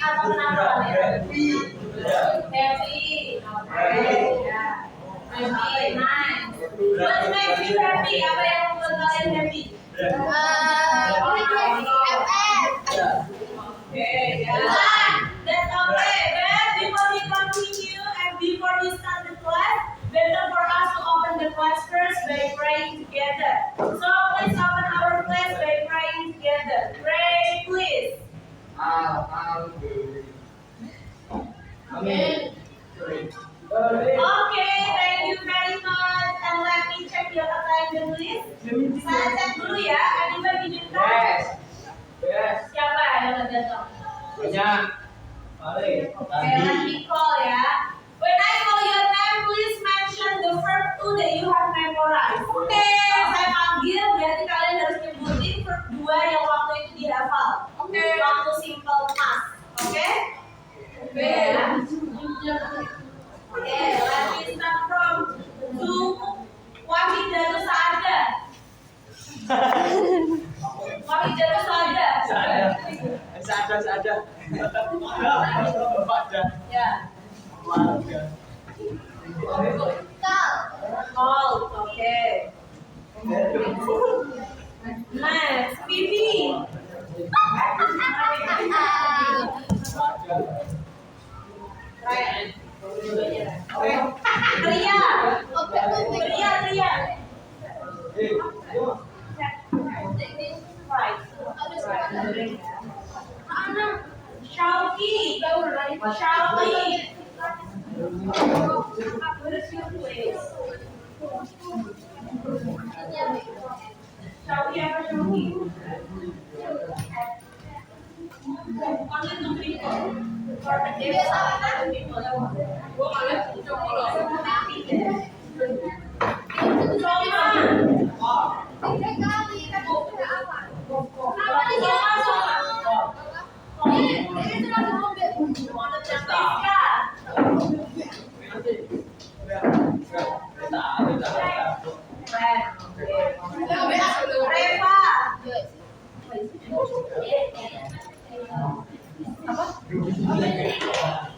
atau kenapa kalian? Happy. Okay. Ya. Happy. Nice. What makes you happy? Apa yang membuat kalian happy? Okay. Yeah. That's okay. But before we continue and before we start the class, better for us to open the class first by praying together. So please open our class by praying together. Pray, please. Amen. Okay, thank you very much. And let me check your attendance list. Saya cek dulu ya. Anybody did that? Yes. Siapa yang ada datang? Banyak. Okay, let me call ya. When I call your name, please mention the verb to that you have memorized. Oke, saya panggil berarti kalian harus nyebutin verb 2 yang waktu itu dihafal. Oke. Waktu simple past. Oke? Oke. Oke, let me start from Wahid Darus Saada. Wahid Darus Saada. Ada. Ya. Call. Oke. Next, Vivi. Ria. Shauki. What is your place? Shauki apa Shauki? Only two people.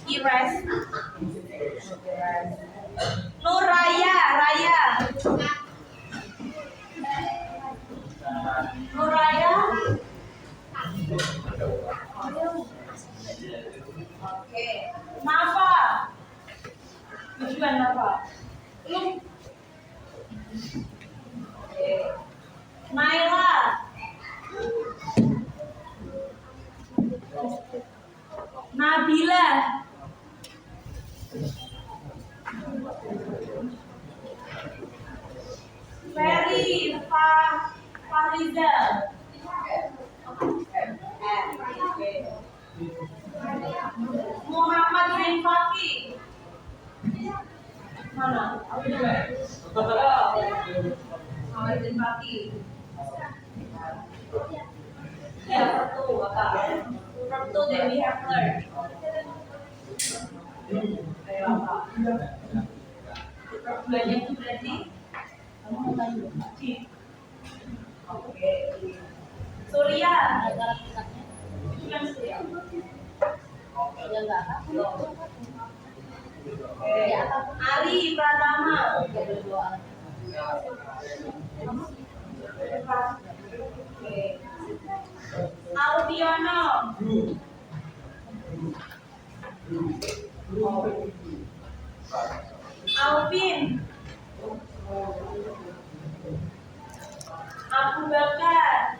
Iras. Nuraya. Oke. Nafa. Tujuan Nafa. Oke. Naila. Nabila. Ferry. Fariza. Muhammad bin Fakih. Mana? Muhammad bin Fakih. Ya, satu apa? From two that we have learned. Ayo apa? Banyak itu berarti. Oke. Surya. Yang Surya. Ari Pratama. Albiono. Alvin. Abu Bakar.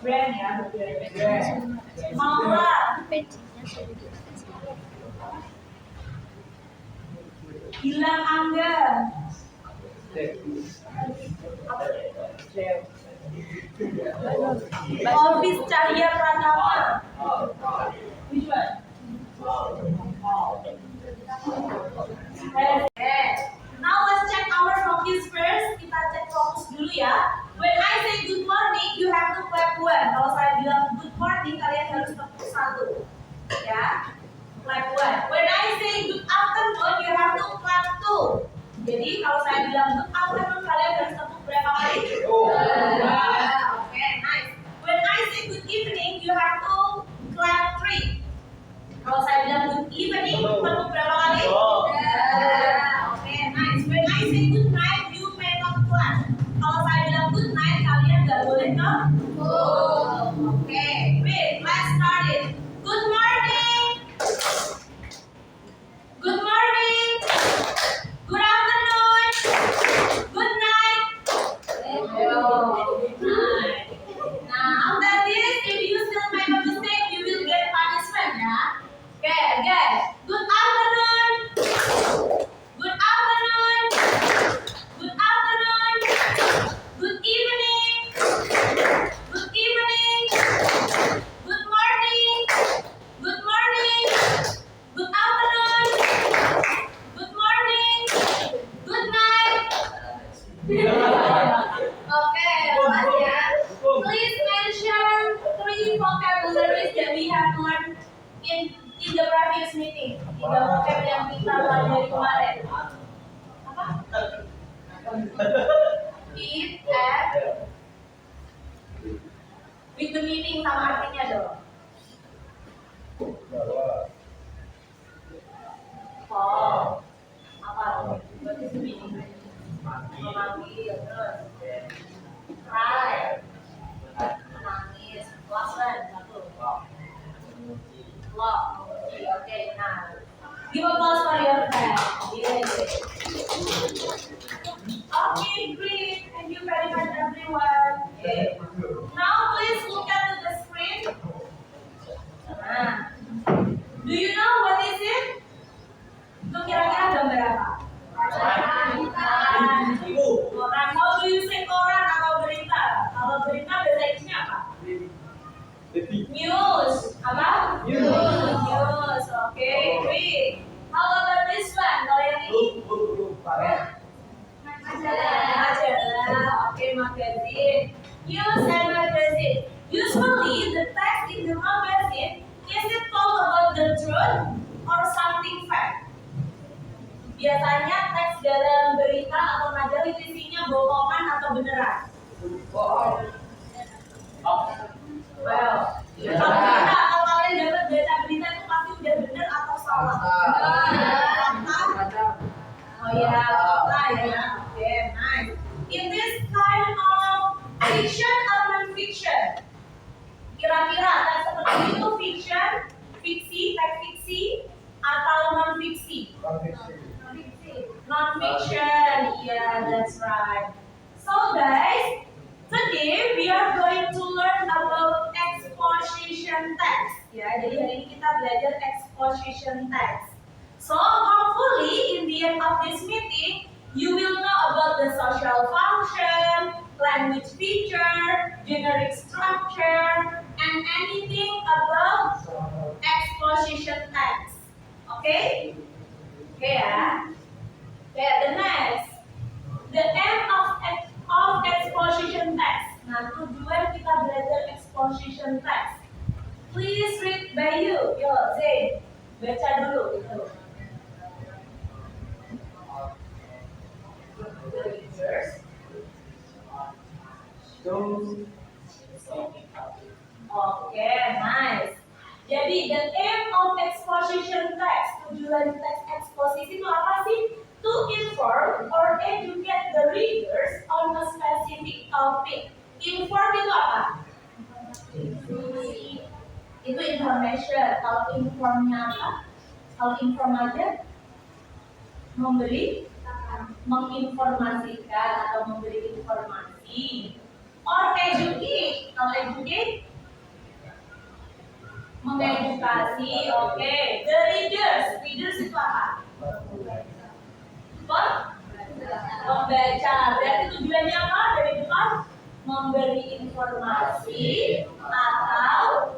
Brand ya. Maula. Gilang Angga. Office Cahya Pratama. Which one? Now let's check our focus first. Kita cek fokus dulu ya. When I say good morning, you have to clap one. Kalau saya bilang good morning, kalian harus tepuk satu. Ya, clap one. When I say good afternoon, you have to clap two. Jadi kalau saya bilang good afternoon, kalian harus tepuk berapa kali? Okay, nice. When I say good evening, you have to the previous meeting. Tiga vocab yang kita pelajari kemarin. Apa? Eat at with the meaning sama artinya dong. Oh, apa? What is the meaning? Memanggil, terus cry, menangis, lesson, satu. Love, okay, nah. Give applause for your friend. Yeah. Okay, great. Thank you very much, everyone. Okay. Now, please look at the screen. Nah. Do you know what is it? Itu kira-kira gambar apa? Koran. How do you say koran atau berita? Kalau berita bahasa Inggrisnya apa? News. Apa? News. Okay, great. How about this one? Kalau yang ini? Majalah. Okay, magazine. News and magazine. Usually, the text in the magazine is it told about the truth or something fact? Biasanya teks dalam berita atau majalah itu isinya bohongan atau beneran? Well, kalau kalian dapat baca berita itu pasti udah bener atau salah? Oh ya, ya. Okay, nice. In this kind of fiction or non-fiction, kira-kira teks seperti itu fiction, teks fiksi, atau non-fiksi? Non-fiction, yeah, that's right. So guys, today we are going to learn about exposition text. Ya, jadi hari ini kita belajar exposition text. So hopefully in the end of this meeting, you will know about the social function, language feature, generic structure, and anything about exposition text. Okay? Okay ya. Okay, the next. The end of exposition text. Nah, tujuan kita belajar exposition text. Please read by you. Yo, Zain, baca dulu gitu. Okay, nice. Jadi, the aim of exposition text, tujuan teks eksposisi itu apa sih? To inform or educate the readers on a specific topic. Inform itu apa? Itu information. Kalau informnya apa? Kalau inform aja memberi, menginformasikan atau memberi informasi. Or educate. Kalau educate mengedukasi. Oke. The readers itu apa? Membaca. Berarti tujuannya apa dari depan? Memberi informasi atau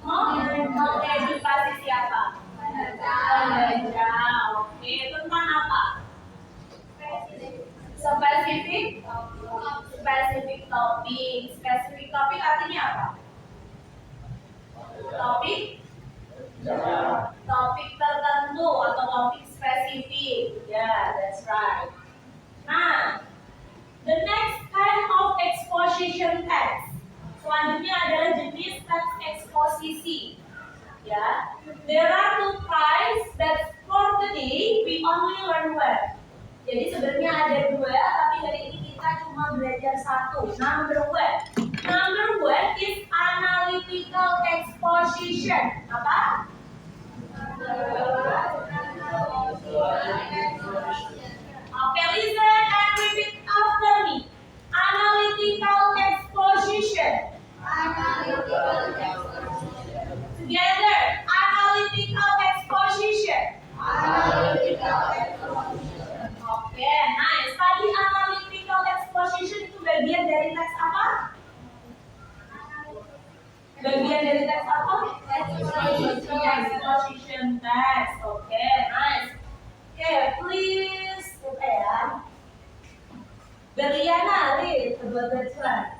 mengedukasi siapa? Membaca. Oke. Tentang apa? Spesifik topik. Spesifik topik artinya apa? Topik tertentu atau topik spesifik. Yeah, that's right. Nah, the next kind of exposition text. Selanjutnya adalah jenis teks eksposisi. Ya, there are two kinds that for today we only learn one. Jadi sebenarnya ada dua, tapi hari ini kita cuma belajar satu. Number one is analytical exposition. Apa? Okay, listen and repeat after me. Analytical exposition. Together, analytical exposition. Oke, nice. Tadi analytical exposition itu bagian dari teks apa? Bagian dari teks apa? Exposition text. Oke, nice. Oke, please. Ya. Berliana, read about that one.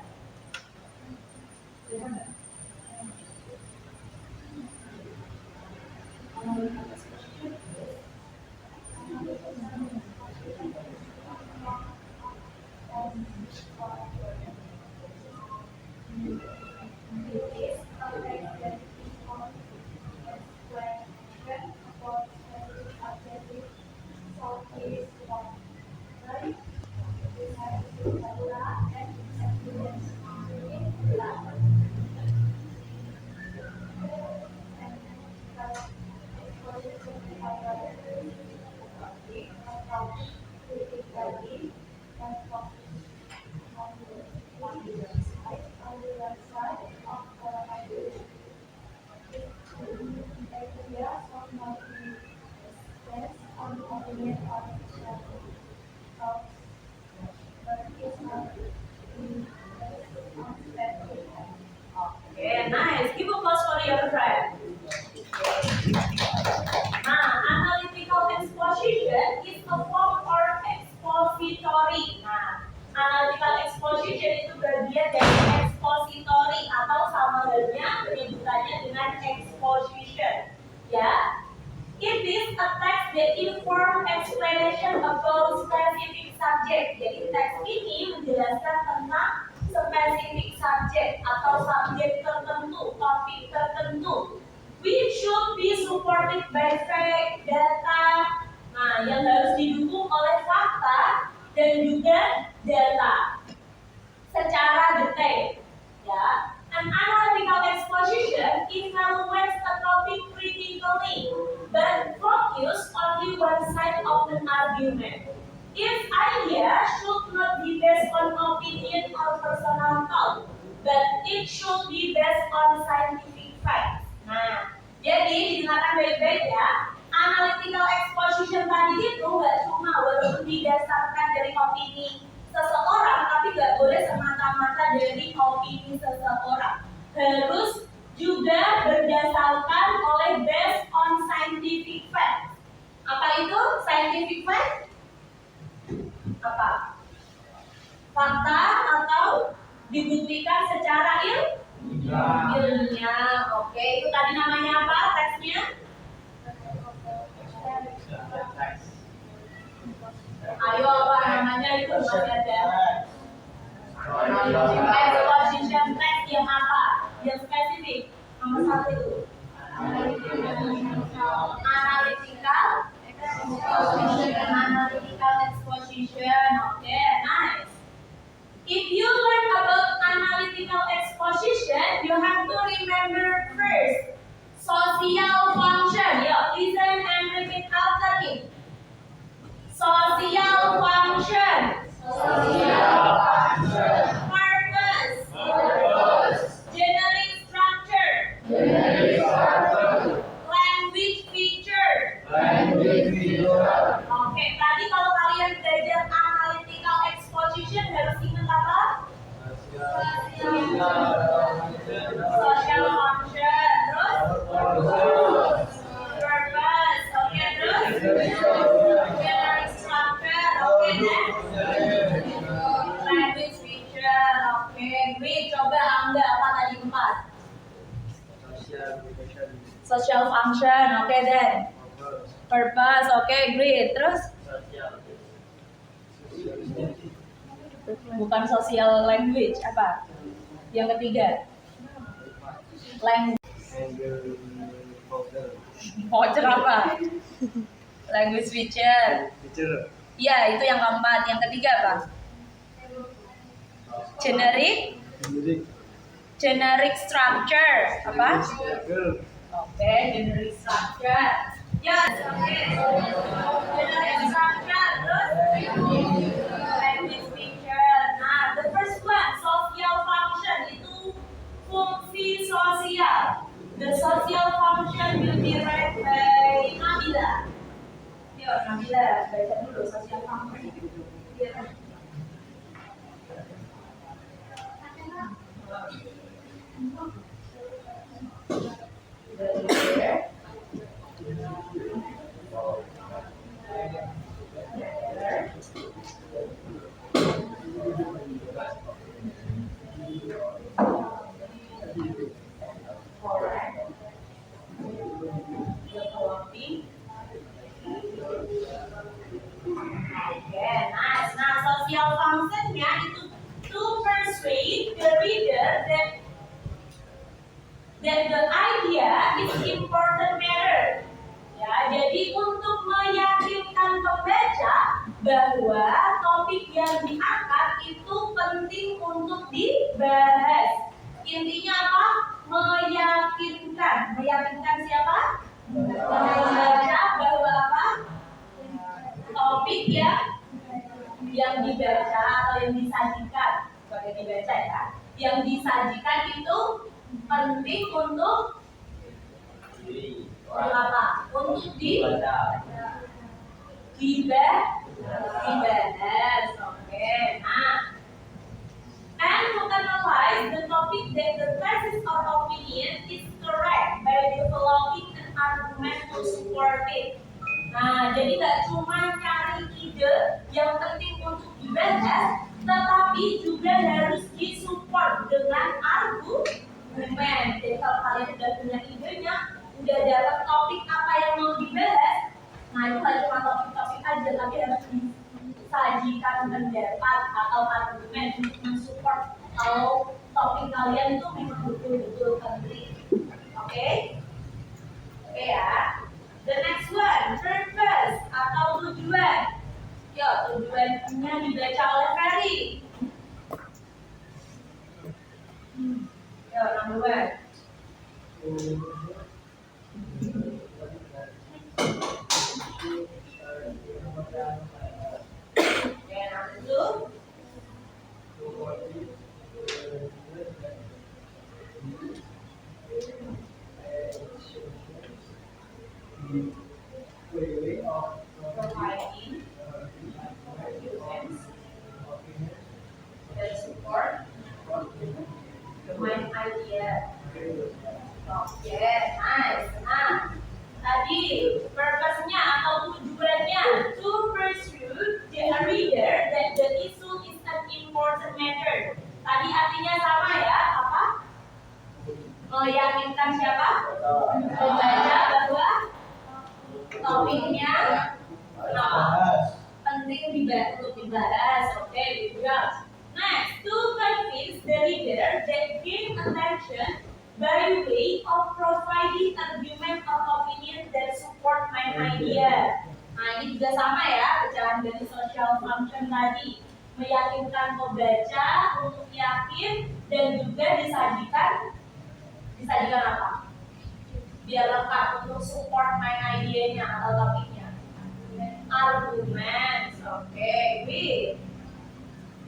dengan exposition. Ya, it is a text that inform explanation about specific subject. Jadi teks ini menjelaskan tentang spesifik subjek atau subjek tertentu, topik tertentu. Which should be supported by fact, data. Nah, yang harus didukung oleh fakta dan juga data secara detail. Ya, an analytical exposition evaluates a topic critically, but focus only one side of an argument. Its idea should not be based on opinion or personal thought, but it should be based on scientific facts. Nah, jadi didengarkan baik-baik ya. Analytical exposition tadi itu nggak cuma walaupun didasarkan dari opini seseorang, tapi nggak boleh semata-mata dari opini seseorang. Harus juga berdasarkan oleh based on scientific facts. Apa itu scientific facts? Apa? Fakta atau dibuktikan secara ilmiah. Oke, itu tadi namanya apa teksnya? Ayo apa namanya itu masih ada. Exposition text yang apa? Yang spesifik. Nomor 1 itu. Analytical exposition. Okay, nice. If you learn about analytical exposition, you have to remember first social function. Yeah, listen and repeat after me. Social function. Purpose. Generic structure. Language feature. Oke, tadi kalau kalian belajar analytical exposition harus ingat apa? Social function. Terus purpose. Oke, terus generic structure. Oke, next. Language feature. Oke, great. Coba Angga apa tadi 4? Social function. Oke, then purpose. Oke, great. Terus bukan social language apa? Yang ketiga language. Voucher apa? Language feature. Ya, itu yang keempat. Yang ketiga apa? Generic structure. Apa? Oke, generic structure. Yes, oke. Generic structure. Terus language feature. Nah, the first one, social function, itu fungsi sosial. The social function will be read by Nabila. Yuk, Nabila, baca dulu social function. Social functionnya itu to persuade the reader that the idea is important matter. Ya, jadi untuk meyakinkan pembaca bahwa topik yang diangkat itu penting untuk dibahas. Intinya apa? Meyakinkan. Meyakinkan siapa? Pembaca bahwa apa? Topik yang dibaca atau yang disajikan, sebagai dibaca ya, yang disajikan itu penting untuk apa? Untuk dibahas. Oke. Nah, and to analyze the topic that the thesis or opinion is correct by developing an argument to support it. Nah, jadi nggak cuma cari ide yang penting untuk dibahas, tetapi juga harus disupport dengan argumen. Jadi kalau kalian sudah punya tuh memang betul-betul penting. Oke ya. The next one, purpose atau tujuan. Yo, tujuannya dibaca oleh Ferry. Yo, number one. Okay, number two. Providing documents that support the main idea. Oke, nice. Nah, tadi purpose-nya atau tujuannya to pursue the reader that the issue is an important matter. Tadi artinya sama ya, apa? Meyakinkan siapa? Pembaca bahwa topiknya penting untuk dibahas. Oke, good job. Next, to convince the reader that gain attention by way of providing argument or opinion that support my idea. Nah, ini juga sama ya, pecahan dari social function tadi. Meyakinkan pembaca untuk yakin dan juga disajikan apa? Biar lengkap untuk support my idea-nya atau topiknya. Argument. Oke, good.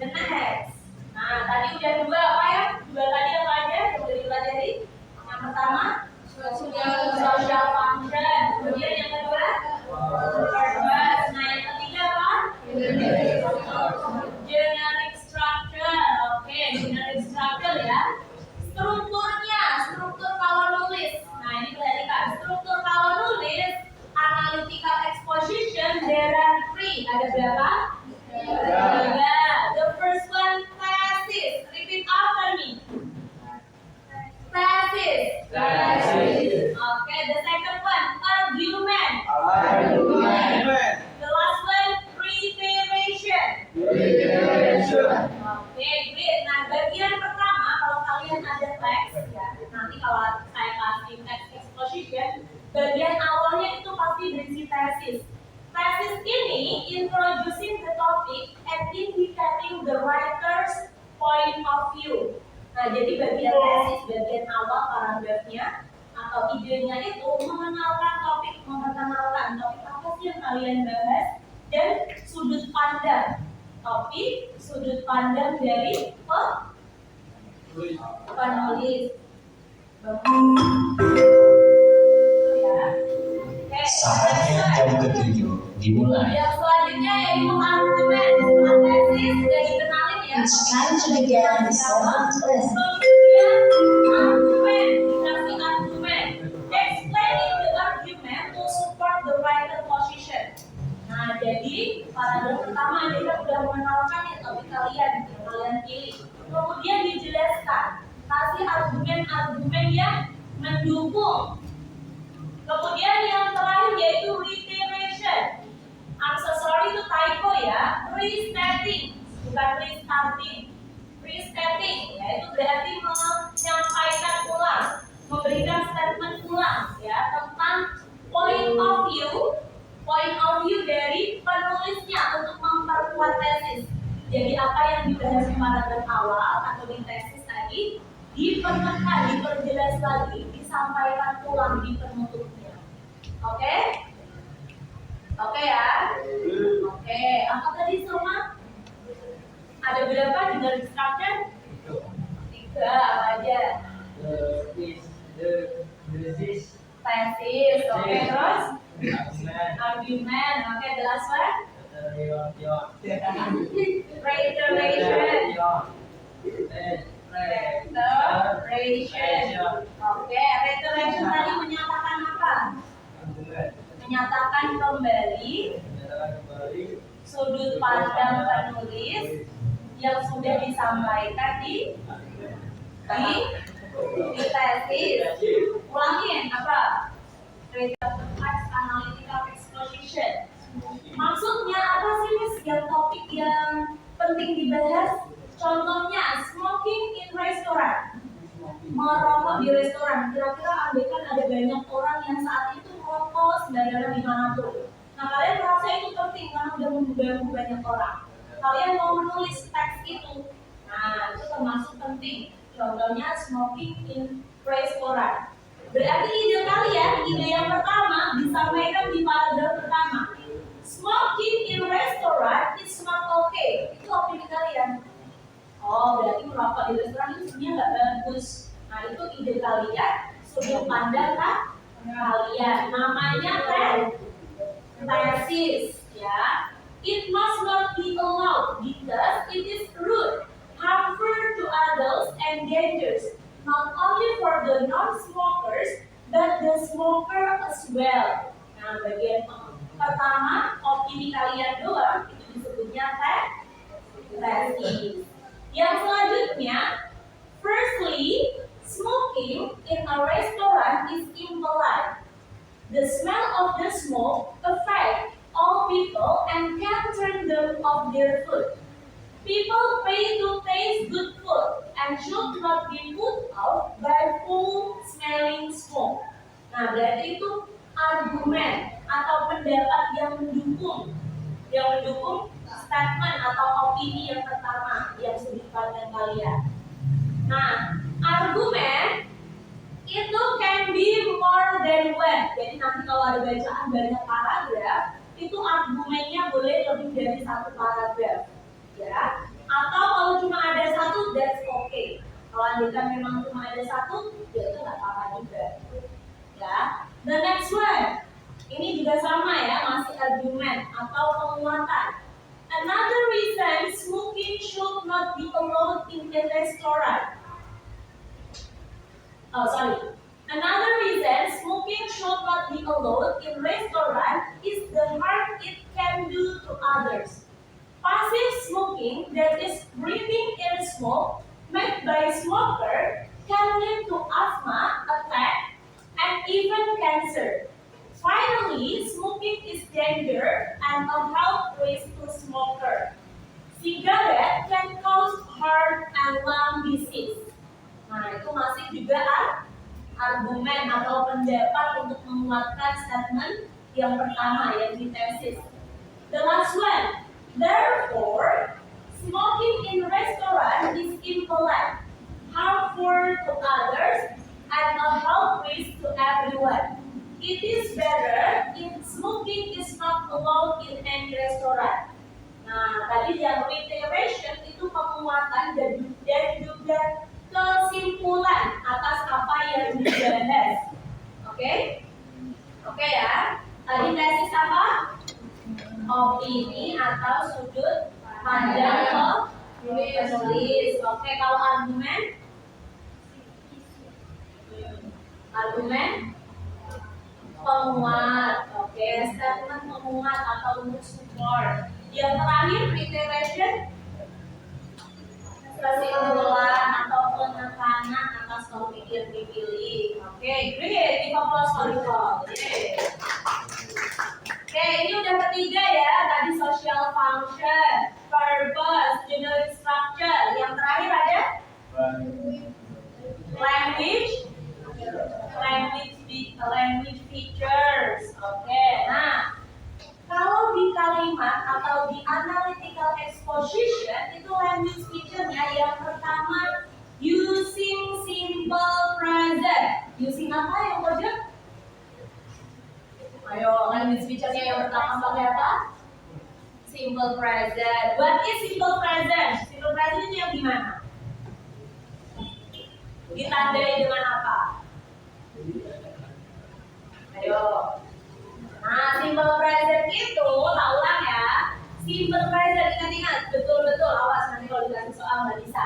The next. Nah, tadi udah dua apa ya? Dua tadi apa aja yang udah dipelajari? Yang pertama, social function. Kemudian yang kedua, purpose. Nah, yang ketiga apa? Generic structure. Oke, generic structure ya. Strukturnya, struktur kalau nulis. Nah, ini perhatikan. Struktur kalau nulis, analytical exposition, there are three. Ada berapa? Tiga. The first one, thesis. Repeat after me. Thesis. Okay, the second one, argument. The last one, preparation. Okay, great. Nah, bagian pertama, kalau kalian ada teks, ya, nanti kalau saya kasih teks exposition, bagian awalnya itu pasti berisi tesis. Thesis ini introducing the topic and indicating the writer's point of view. Nah, jadi bagian tesis, bagian awal paragrafnya atau idenya itu memperkenalkan topik apa sih yang kalian bahas dan sudut pandang topik, sudut pandang dari penulis. Saatnya jam ke-7 dimulai. Yang selanjutnya yaitu argumen. Tesis sudah dikenalin ya. It's time to begin the seventh lesson. Kemudian argumen, dikasih argumen. Explaining the argument to support the writer position. Nah, jadi paragraf pertama kita sudah mengenalkan ya topik kalian pilih. Kemudian dijelaskan, kasih argumen-argumen yang mendukung. Kemudian yang terakhir yaitu reiteration. I'm so sorry itu typo ya. Restating, bukan restarting. Restating, yaitu berarti menyampaikan ulang, memberikan statement ulang ya tentang point of view dari penulisnya untuk memperkuat tesis. Jadi apa yang dibahas di paragraf awal atau di tesis tadi dipertekan, diperjelas lagi, disampaikan ulang di penutupnya. Oke? Oke ya? Oke, apa tadi semua? Ada berapa generic structure? 3, apa aja? Tesis, oke, terus? Argument, oke, the last one? Reiteration. Oke, reiteration tadi menyatakan apa? Menyatakan kembali sudut pandang penulis yang sudah disampaikan di tesis. Ulangin apa? Analytical exposition. Maksudnya apa sih Miss? Yang topik yang penting dibahas? Contohnya smoking in restaurant. merokok di restoran. Kira-kira andaikan ada banyak orang yang saat itu merokok sembarangan dimanapun. Nah, kalian merasa itu penting karena udah mengganggu banyak orang. Kalian mau menulis teks itu. Nah, itu termasuk penting. Contohnya smoking in restoran. Berarti ide kalian, ide yang pertama disampaikan di paragraf pertama. Smoking in restoran is not okay. Itu opini kalian. Oh, berarti merokok di restoran itu sebenarnya nggak bagus. Nah, itu ide kalian, sudut pandang kan kalian. Namanya tesis, ya. It must not be allowed because it is rude, harmful to adults and dangerous, not only for the non-smokers, but the smoker as well. Nah, bagian pertama, opini kalian doang, itu disebutnya tesis. Yang selanjutnya, firstly, smoking in a restaurant is impolite. The smell of the smoke affects all people and can turn them off their food. People pay to taste good food and should not be put out by foul-smelling smoke. Nah, berarti itu argumen atau pendapat yang mendukung statement atau opini yang pertama yang sudut pandang kalian. Nah, argumen itu can be more than one. Jadi nanti kalau ada bacaan banyak paragraf, itu argumennya boleh lebih dari satu paragraf, ya. Atau kalau cuma ada satu, that's okay. Kalau andaikan memang cuma ada satu, ya itu nggak apa-apa juga, ya. The next one, ini juga sama ya, masih argumen atau penguatan. Another reason smoking should not be allowed in a restaurant. Another reason smoking should not be allowed in restaurant is the harm it can do to others. Passive smoking, that is breathing in smoke made by smoker, can lead to asthma, attack, and even cancer. Finally, smoking is danger and a health risk to smoker. Cigarette can cause heart and lung disease. Nah, itu masih juga argumen atau pendapat untuk menguatkan statement yang pertama, yang di tesis. The last one, therefore, smoking in restaurant is impolite, harmful to others, and a health risk to everyone. It is better if smoking is not allowed in any restaurant. Nah, tadi yang reiteration itu penguatan dan juga kesimpulan atas apa yang dibahas. Oke? Oke ya. Tadi tesis apa? Opini atau sudut pandang penulis. Oke, kalau argumen? Penguat. Oke, statement penguat atau untuk support. Yang terakhir, reiteration, kesimpulan atau penekanan atas topik yang dipilih. Oke, great. Give applause for you all. Oke, ini udah ketiga ya. Tadi social function, purpose, generic structure. Yang terakhir ada language features. Oke, nah kalau di kalimat atau di analytical exposition itu language feature-nya yang pertama using simple present. Using apa yang wajib? Ayo, language feature-nya yang pertama pakai apa? Simple present. What is simple present? Simple present itu yang gimana? Ditandai dengan apa? Ayo. Nah, simple present itu, tak ulang ya. Simple present, ingat-ingat, betul-betul, awas nanti kalau dikasih soal nggak bisa.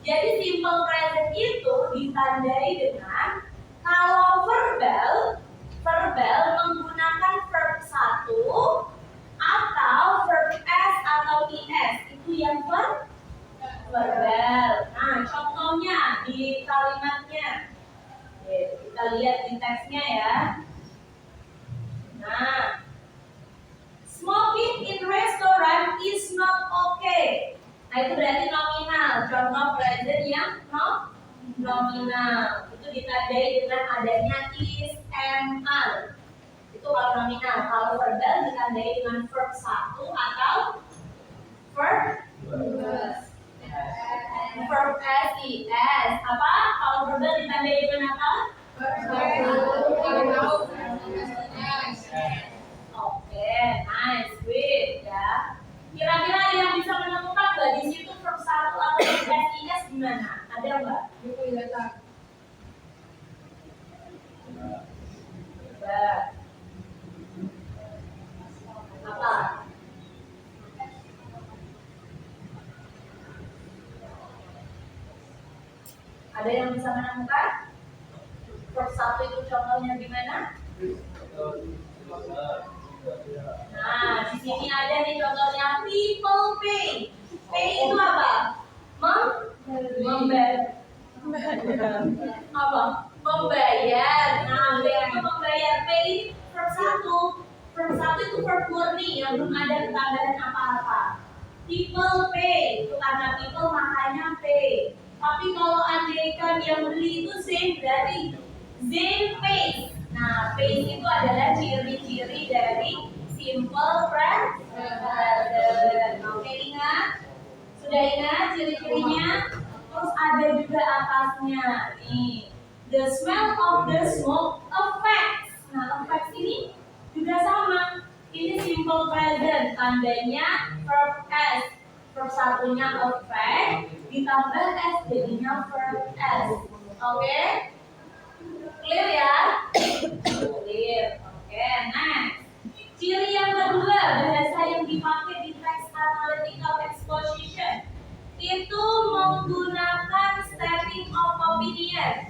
Jadi simple present itu ditandai dengan kalau verbal menggunakan verb 1 atau verb S atau IS, itu yang verbal. Nah, contohnya di kalimatnya, kita lihat di teksnya ya. Nah, smoking in restaurant is not okay. Nah, itu berarti nominal. Contoh present yang nominal. Itu ditandai dengan adanya is, am, are. Itu kalau nominal. Kalau verbal ditandai dengan verb 1 atau verb verb SES. Apa? Kalau verbal ditandai dengan apa? Oke, nice, great ya. Kira-kira ada yang bisa menemukan nggak di situ verb 1 atau SES gimana? Ada nggak? Apa? Ada yang bisa menemukan? Verb 1 itu contohnya gimana? Nah, di sini ada nih contohnya people pay. Pay itu apa? Membayar. Apa? Membayar. Nah, pay itu membayar. Pay verb 1. Verb 1 itu verb murni yang belum ada tambahan apa-apa. People pay itu karena people makanya pay. Tapi kalau andaikan yang beli itu Zain, berarti Zain pays. Nah, pays itu adalah ciri-ciri dari simple present. Oke, ingat? Sudah ingat ciri-cirinya? Terus ada juga atasnya nih, the smell of the smoke affects. Nah, affects ini juga sama. Ini simple present, tandanya verb s. Verb satunya affect ditambah s jadinya verb s. Oke? Clear ya? Clear. Oke, next. Ciri yang kedua, bahasa yang dipakai di text analytical exposition itu menggunakan stating of opinion.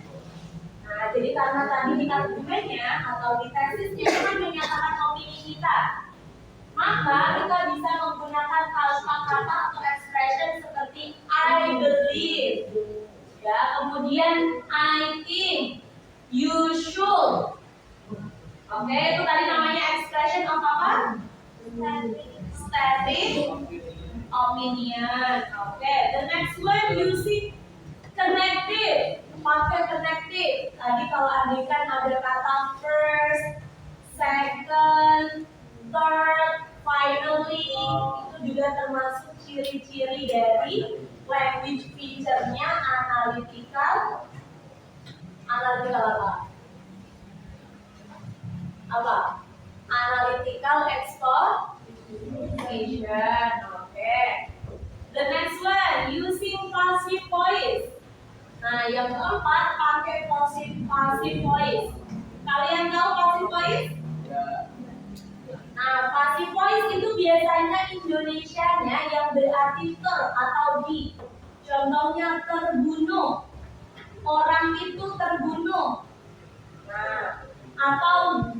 Nah, jadi karena tadi di argumennya atau di tesisnya kan menyatakan opini kita, maka kita bisa menggunakan kata-kata atau expression seperti I believe, ya, kemudian I think, you should. Oke, itu tadi namanya expression of apa? Stating opinion. Oke, the next one using connective. Pakai connective. Tadi kalau andaikan ada kata first, second, third, finally, itu juga termasuk ciri-ciri dari language feature-nya analytical. Analytical apa? Apa? Analytical exposition. Okay. The next one using passive voice. Nah, yang keempat pakai passive voice. Kalian tahu passive voice? Nah, passive voice itu biasanya Indonesianya yang berarti ter atau di. Contohnya terbunuh. Orang itu terbunuh. Nah, atau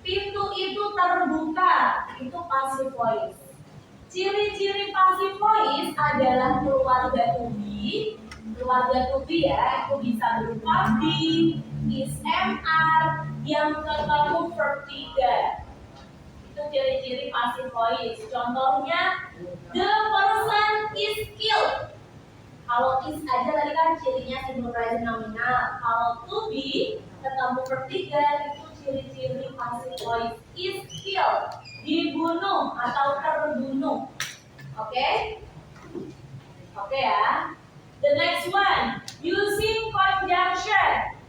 pintu itu terbuka, itu passive voice. Ciri-ciri passive voice adalah keluarga to be. Keluarga to be ya, itu bisa berupa be, is, am, are, yang ketemu verb 3. Itu ciri-ciri passive voice. Contohnya, the person is killed. Kalau is aja tadi kan cirinya simple present nominal. Kalau to be ketemu verb 3 itu ciri-ciri passive voice. Is killed, dibunuh atau terbunuh. Oke? Oke ya. The next one, using conjunction.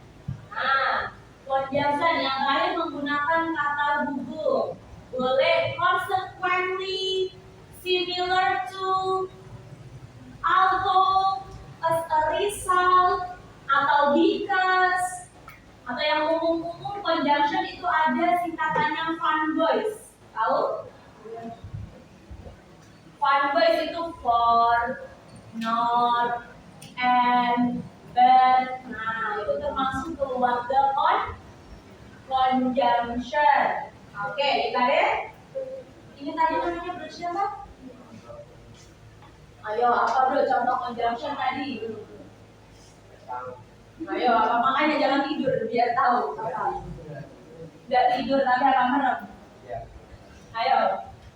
Nah, conjunction yang lain menggunakan kata gugur. Boleh consequently, similar to, although, as a result, atau because. Atau yang umum-umum conjunction itu ada singkatannya fun boys. Tahu? Fun boys itu for, not, and, but. Nah, itu termasuk keluarga conjunction. Oke, ditarik. Ini tadi namanya bro siapa? Ayo, apa bro contoh conjunction tadi? Ayo, apa makanya jangan tidur biar tahu. Nggak tidur tapi akan merem. Ayo,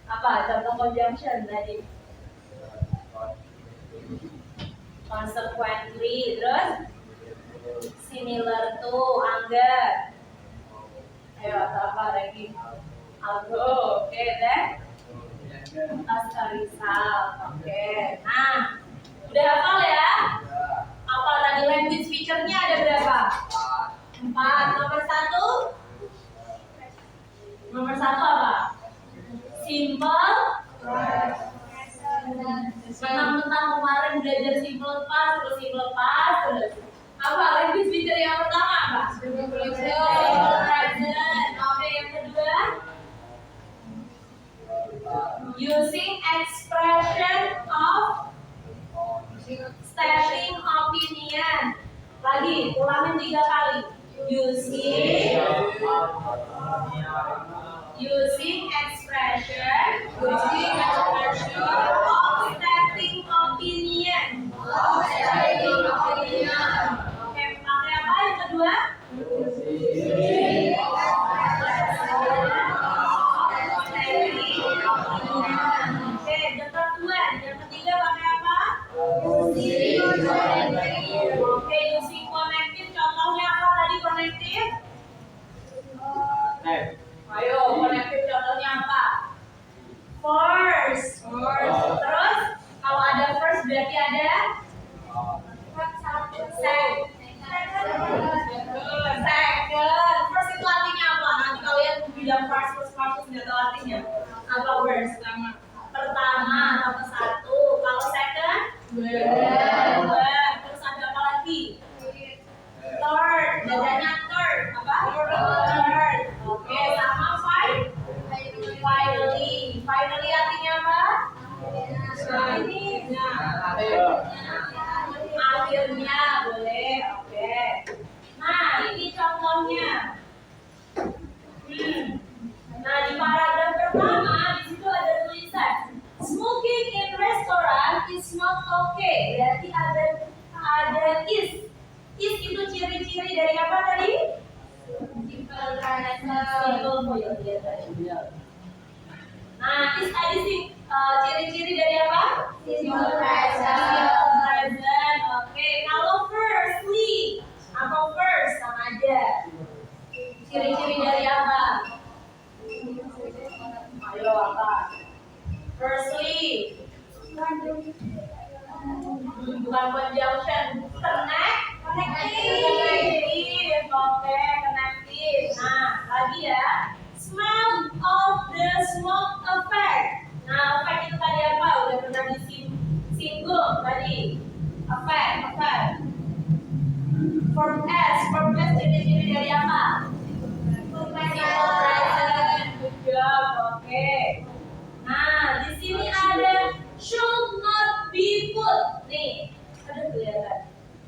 apa contoh conjunction tadi? Consequently, terus Similar to, Angga. Ayo, apa lagi? Algo, oke deh. As a result, oke. Nah, udah hafal ya? Apa tadi language feature-nya ada berapa? 4. Nomor satu apa? Simple. Mentang-mentang kemarin belajar simple past, terus simple past, terus apa language feature yang pertama apa? Simple present. Oke, yang kedua, using expression of stating opinion. Lagi, ulangin 3 kali. Using expression of stating opinion. Oke, pakai apa yang kedua? Oke, kedua. Yang ketiga pakai apa? Oke, using connective. Contohnya apa tadi connective? Ayo, connective contohnya apa? First. Terus, kalau ada first berarti ada second. First itu artinya apa? Nanti kalian bilang first nggak tahu artinya. Apa first? Pertama atau satu. Kalau second, dua. Terus ada apa lagi? Third. Bedanya third. Apa? Third. Oke, sama finally. Finally artinya apa? Akhirnya boleh. Oke. Nah, ini contohnya. Nah, di paragraf pertama di situ ada tulisan smoking in restaurant is not okay. Berarti ada is. Is itu ciri-ciri dari apa tadi? Simple present. Nah, is tadi sih ciri-ciri dari apa? Simple present. Oke, kalau firstly atau first sama aja. Ciri-ciri dari apa? Ayo apa? Firstly. Bukan conjunction. Connective. Oke, connective. Nah, lagi ya. Smell of the smoke effect. Nah, effect itu tadi apa? Udah pernah disinggung tadi. Effect. Form S ciri-ciri dari apa? Simple present. Good job. Oke. Nah, di sini ada should not be put. Nih, ada kelihatan.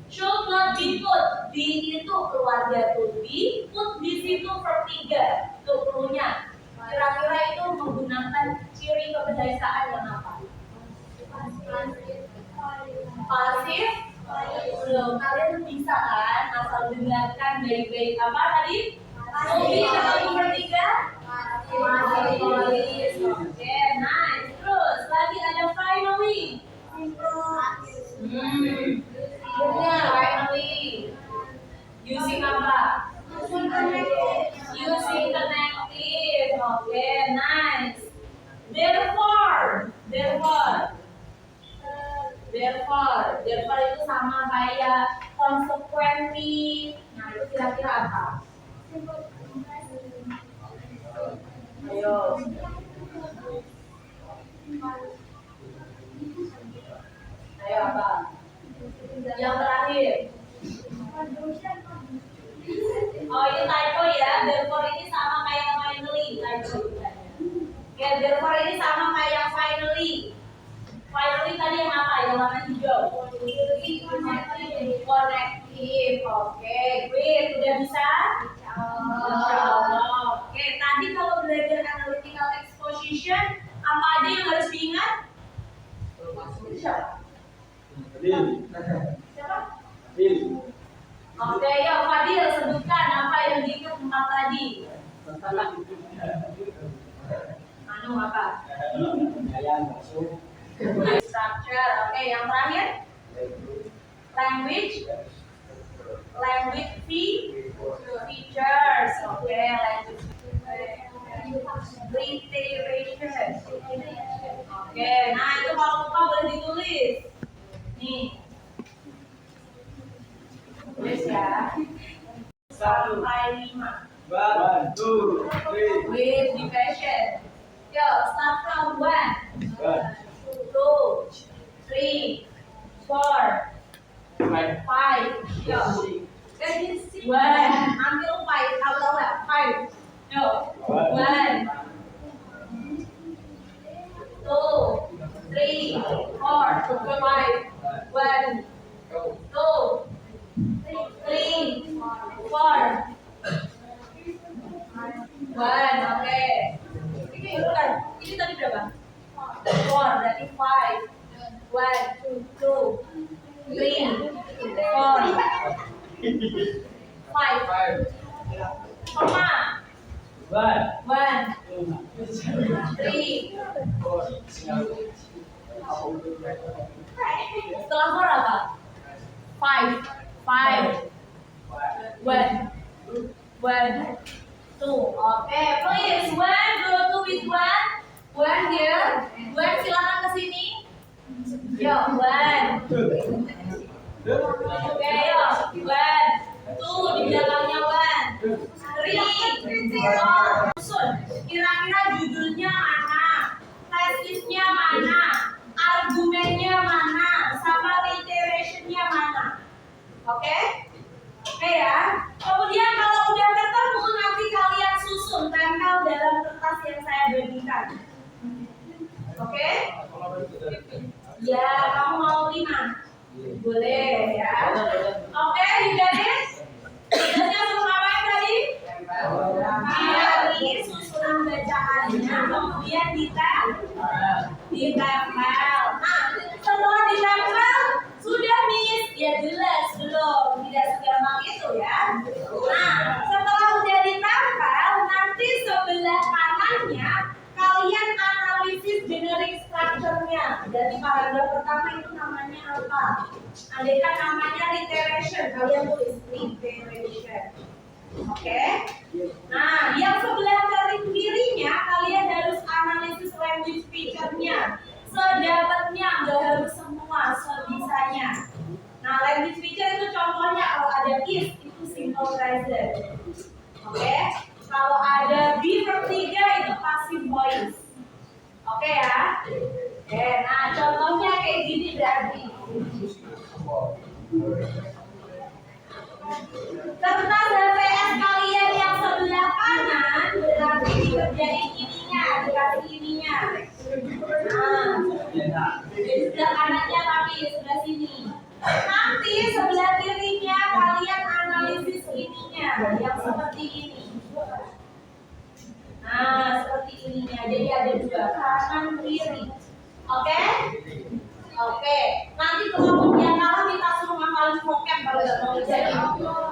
Should not be put. Be itu keluarga to be, put di situ verb 3. Tuh perlunya. Kira-kira itu menggunakan ciri kebiasaan yang apa? Pasif. Belum. Kalian bisa kan asal dengarkan baik-baik. Apa tadi? To be atau verb 3? Pasif. Oke, nice. Terus lagi ada finally. Finally. Using apa? Using connective. Oke, nice. Therefore itu sama kayak consequently. Nah, itu kira-kira apa? Ayo. Ayo apa? Yang terakhir. Oh, ini typo ya. Therefore ini sama kayak finally. Typo. Oke, therefore ini sama kayak finally. Finally tadi yang apa? Yang warna hijau. Connective. Oke, great. Udah bisa? Oke, tadi kalau belajar analytical exposition, apa aja yang harus diingat? Siapa? Oke, ya Fadil sebutkan apa yang diingat 4 tadi. Anu apa? Structure. Oke, yang terakhir language. language features. Oke, language reiteration. Oke, nah itu kalau lupa boleh ditulis. Nih. Tulis ya. 1 sampai 5. 1, 2, 3. With division. Yo, start from 1, 2, 3, 4, 5. Yo. 1, ambil 5, tahu nggak? 5. Yo. 1, 2, 3, 4, 5. 1, 2, 3, 4. 1, oke. Ini tadi berapa? 4, berarti 5. 1, 2, 3, 4, 5. Koma. 1, 3. Setelah 4 apa? 5. 1, 2. Oke, please. 1, go to with 1. 1 here. 1 silakan ke sini. Yo, 1. Oke, yo. 1, 2 di belakangnya 1. 3, 4. Susun. Kira-kira judulnya mana? Tesisnya mana? Argumennya mana? Sama reiterationnya mana? Oke? Oke ya. Kemudian kalau udah ketemu nanti kalian susun tempel dalam kertas yang saya bagikan. Oke? Ya, kamu mau 5? Boleh ya. Oke, you got it? Tugasnya suruh ngapain tadi? Pilih susunan bacaannya, kemudian ditempel. Nah, setelah ditempel, sudah Miss? Ya jelas belum, tidak segampang itu ya. Nah, setelah udah ditempel, nanti sebelah kanannya kalian analisis generic structure-nya. Jadi paragraf pertama itu namanya apa? Andaikan namanya reiteration, kalian tulis reiteration. Oke? Nah, yang sebelah kirinya kalian harus analisis language feature-nya. Sedapatnya, nggak harus semua, sebisanya. Nah, language feature itu contohnya kalau ada is, itu simple present. Oke? Kalau ada be verb 3 itu passive voice. Oke ya? Oke, nah contohnya kayak gini berarti. Kertas HVS kalian yang sebelah kanan berarti dikerjain ininya, dikasih ininya. Nah, di sebelah kanannya tapi sebelah sini. Nanti sebelah kirinya kalian analisis ininya yang seperti ini. Nah, seperti ininya. Jadi ada 2, kanan kiri. Oke? Oke. Nanti kelompok yang kalah kita suruh ngapalin vocab kalau nggak mau jadi.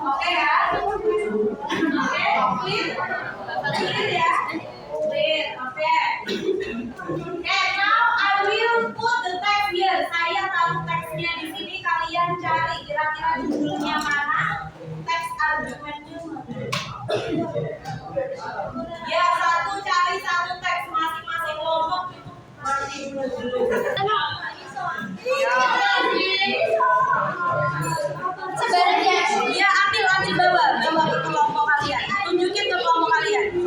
Oke ya? Oke? Clear? Clear ya? Clear. Oke. Okay, now I will put the text here. Saya taruh teksnya di sini. Kalian cari kira-kira judulnya mana, teks argumennya mana. Ya, cari satu teks masing-masing kelompok itu masih dulu. Sebenarnya, ya ambil bawa ke kelompok kalian. Tunjukin ke kelompok kalian.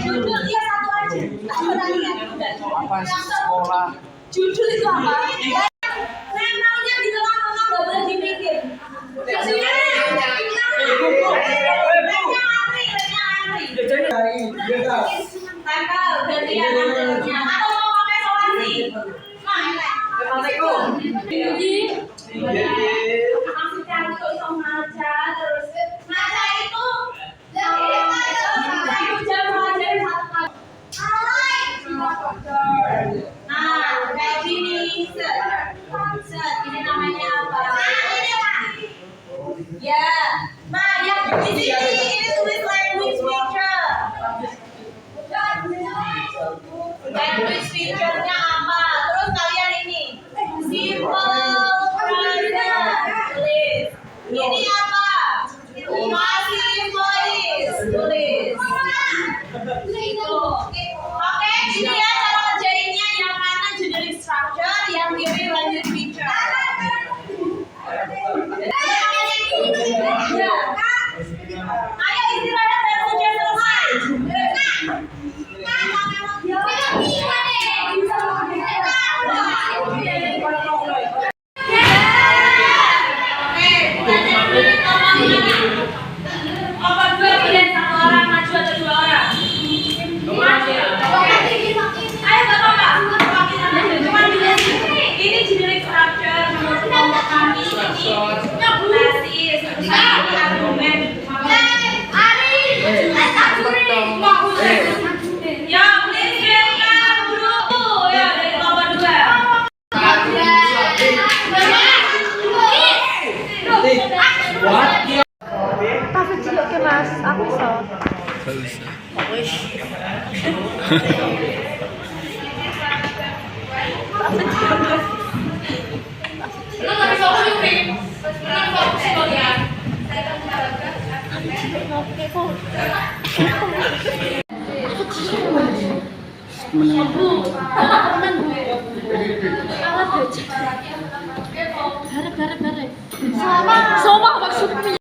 Judul dia satu aja. Apa sekolah? Judul itu apa? Nempelnya di tengah-tengah, nggak boleh dipikir. Tempel gantian antaranya. Atau mau pakai solasi? Masih cari kok ngaca terus. Ngaca itu jam pelajaran 1 kali. Nah, kayak gini. Set, ini namanya apa? Ya. Nah, yang di sini ini tulis language feature. Nomor 2 pilih satu orang maju atau 2 orang? Ayo bapak, cuma pilih ini generic structure menurut kelompok kami ini tesis, argumen. Ya, please welcome guru ya dari nomor 2. Kafe cilok ke mas, aku so. Sama maksudnya.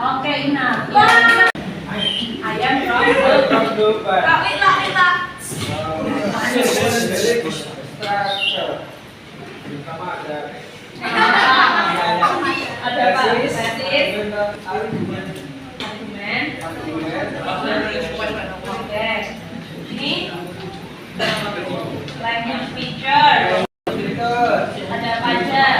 Oke, nah. Ayam ada basis, argumen. Oke. Ini language feature. Ada pajak.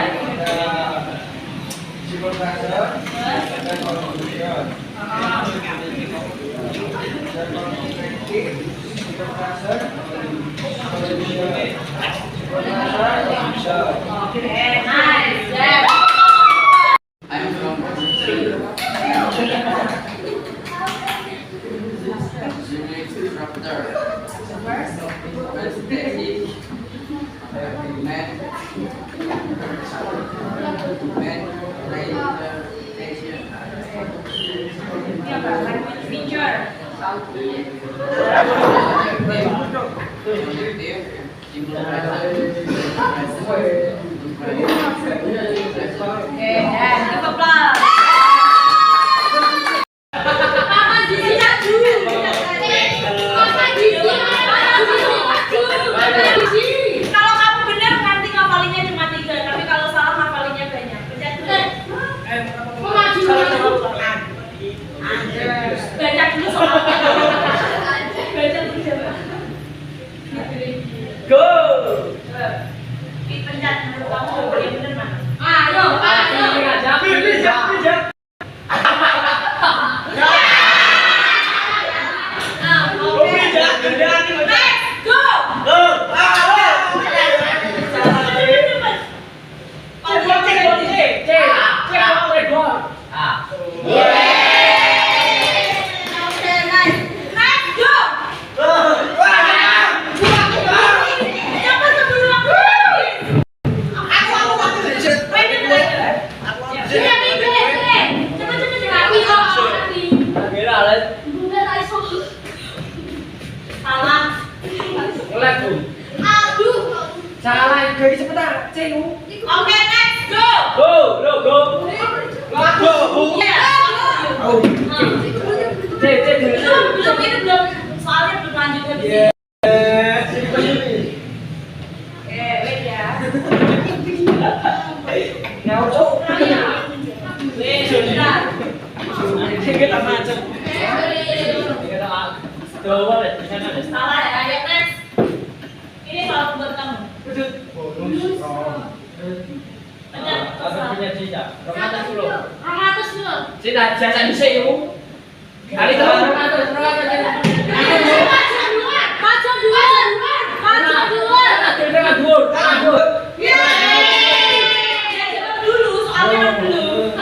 Okay, nice. Yeah. I'm from Kalau kamu benar nanti ngapalinnya cuma 3, tapi kalau salah ngapalinnya banyak. Pencet dulu. Baca dulu soalnya. Baca dulu siapa? Go. Pencet menurut kamu yang benar mana? Ayo. Salah, gak cepetan. Celu. Oke, next, go. Go. Belum, soalnya belum lanjut ke sini. Oke, wait ya. Wait, bentar. Kita macet. Salah ya, ayo next. Ini salah buat kamu. Sila, jasa bisa yuk. Kali itu. Dulu, soalnya belum.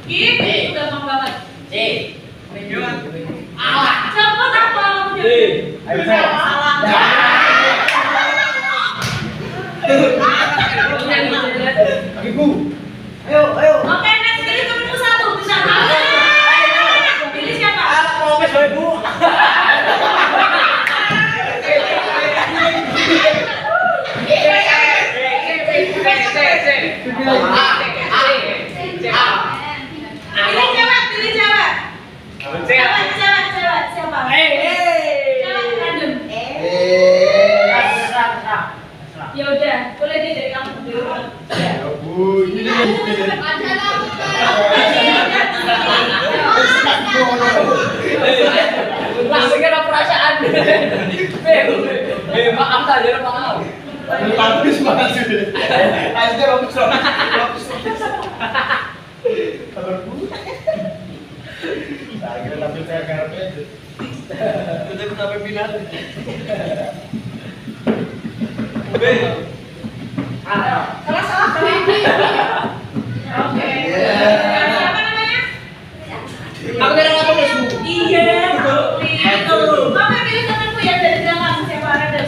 Gitu, gampang banget. Cepet apa? Oke, next pilih temenmu satu, bisa. Pilih siapa? Pilih cewek. Cewek, siapa? Cewek random. Ya udah, boleh deh dari kamu dulu. Langsung kena perasaan. Maaf saja, maaf. Bagus banget sih. Asli bagus banget. Nah, kita tampil saya karpet. Kita tampil binat. Salah. Oke. Siapa namanya? Aku kira apa musuh? Iya. Oke, pilih temanku ya dari belakang siapa ada?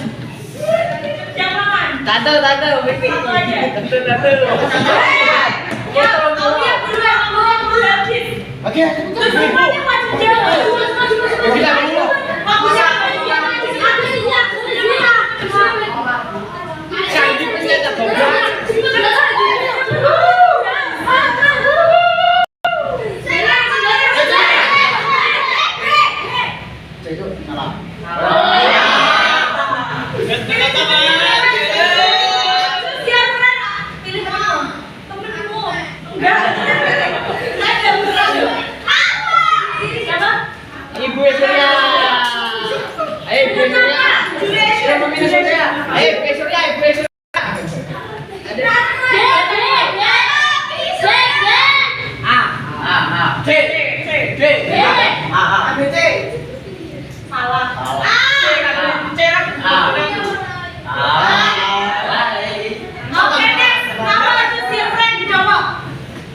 Siapa man? Tante, Vicky. Satu aja. Tante. Ya, kamu yang duluan, please. Oke. Terus semuanya maju jauh. Kita dulu. Aku siapa? Canggih pencetak goblok. Ibu Surya. Ayo Ibu Surya. Siapa Ibu Surya? Ayo Ibu Surya, Ibu Surya.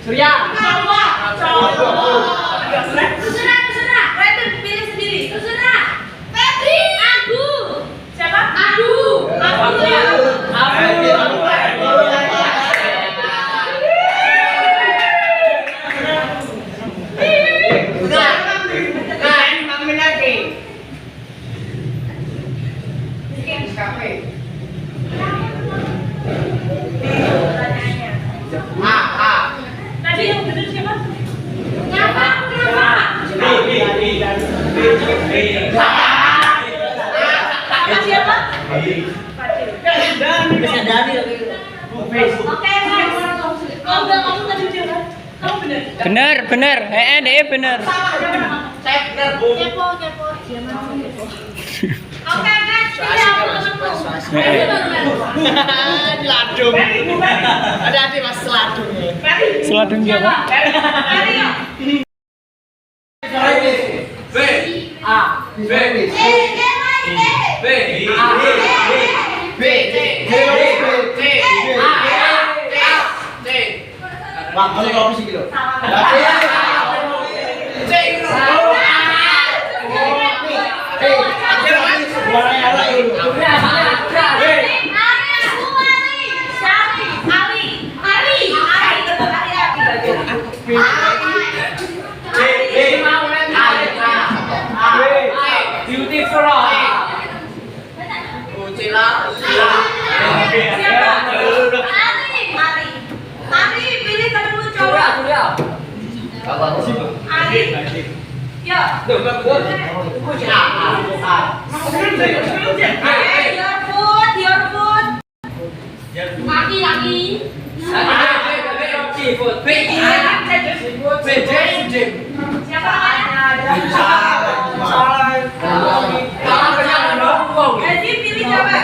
Surya. Tadi yang bener siapa? Siapa? Oke, next. Kamu tadi siapa? Kamu bener. Bener. Bener. Saya benar, Bu. Kepo. Oke, next. Pilih aku temanmu. Ladung. Hati-hati Mas Ladung. Seladung siapa? Ferry yuk. B A B Wah, kalau kopi sih gitu. Beautiful. Ari, pilih temenmu cowok. Ari. Yo. Your food. Laki. Siapa namanya? Jadi pilih siapa?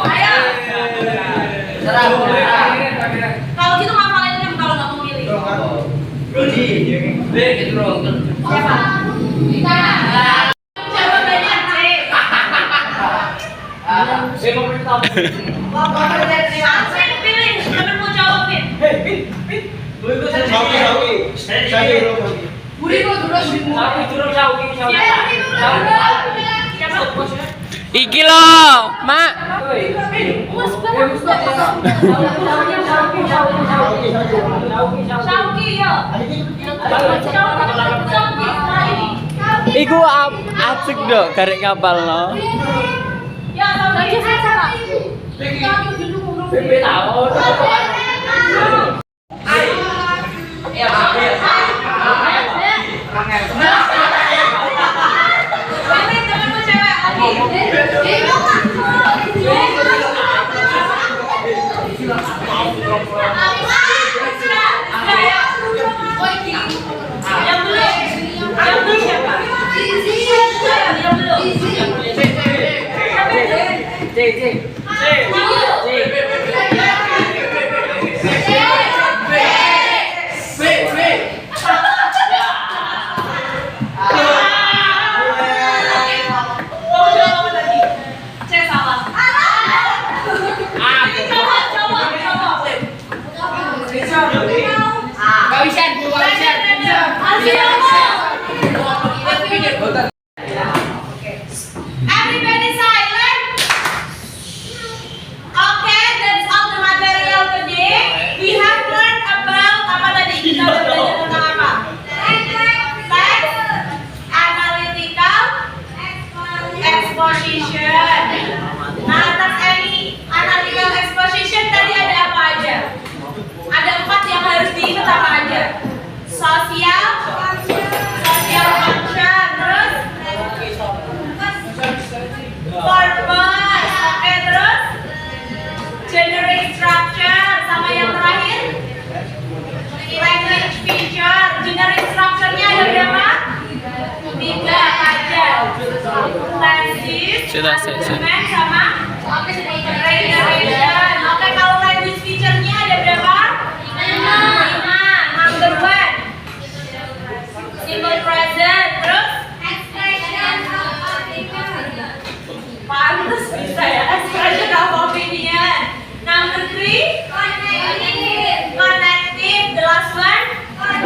Ayo. Kalau gitu ngapalin yang kalau nggak mau milih. Siapa? Jawabannya C. Mau minta apa? Alvin, pilih. Kamu mau jawabin? Iki loh, Mak. Shauki, yo. Shauki, Iku asik dok, karek kapal no. Ya, Shauki. Bebe tahu. Pilih temanmu cewek lagi. Yang belum. Yang belum siapa? Yang belum. Mau jawab apa tadi? C salah. Everybody silent. Okay, that's all the material today. We have learned about apa tadi? Kita udah belajar tentang apa? Text, analytical, exposition. Nah, atas ini analytical exposition tadi ada apa aja? Ada 4 yang harus diingat apa aja? Social function, terus purpose, oke, terus generic structure, sama yang terakhir language feature. Generic structure-nya ada berapa? 3 aja. Thesis, argument, sama reiteration. Oke, kalau language feature-nya ada berapa? 5. Number 1 simple present, terus pantes bisa ya, expression of opinion. Number 3 connective, the last one oke,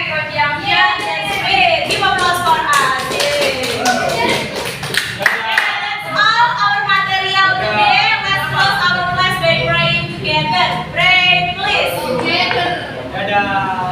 conjunction dan speed. Give applause for us. That's all our material today. Let's close our class by praying together. Pray please. Dadah.